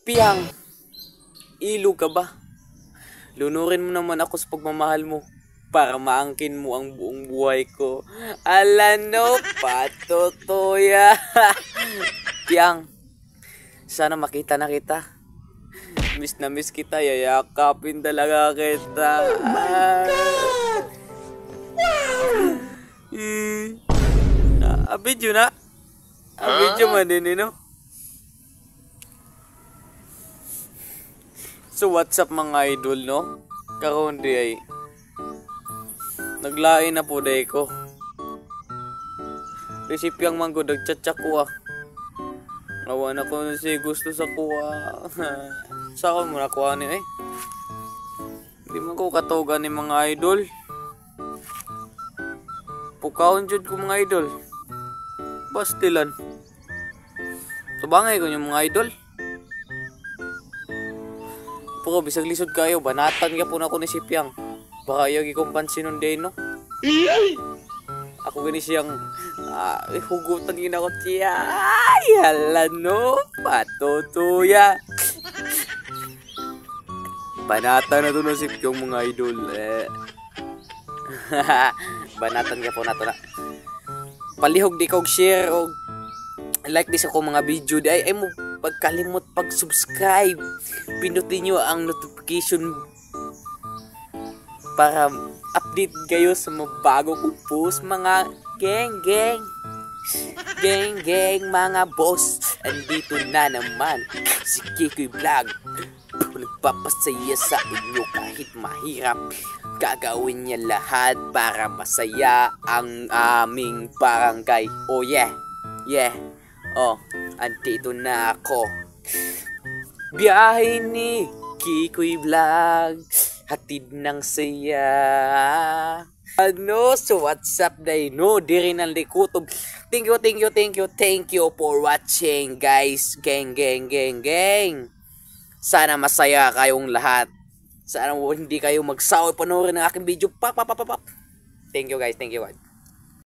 Piyang, ilo ka ba? Lunurin mo naman ako sa pagmamahal mo para maangkin mo ang buong buhay ko. Alano, patutoya. Piyang, sana makita na kita. Miss na miss kita, yayakapin talaga kita. Oh my God! Abidyo na. Abidyo man din, no? So what's up mga idol, no? Karon di ay naglain na po day ko. Resipyang manggo nagchatcha ko ah. Awan ako na si gusto sa kuha. Sa ako mo nakuha ni eh. Hindi man ko katugan ni mga idol. Pukaon jud ko mga idol. Bastilan. Tubangay ko yung mga idol. Puko, bisag lisod kayo. Banatan ka po na ako ni Sipyang. Baka yung ikumpansin nun din, no? Ako gani siyang hugutan yun ako siya. Ay, hala, no? Patutuya. Banatan na to na Sipyang mga idol. Banatan ka po na to na. Palihog di kog share o like this ako mga video di ay mo pagkalimot pag-subscribe. Pinutin nyo ang notification para update kayo sa mga bago kong post mga geng mga boss. Andito na naman si Kikoy Vlog. Nagpapasaya sa inyo kahit mahirap. Gagawin niya lahat para masaya ang aming barangay. Oh yeah. Oh, andito na ako. Biyahe ni Kikoy Vlog, hatid ng saya. Ano, so what's up day? No, di rin ang likutob. Thank you for watching guys. Gang. Sana masaya kayong lahat. Sana hindi kayo magsawa panoorin ng aking video. Thank you guys.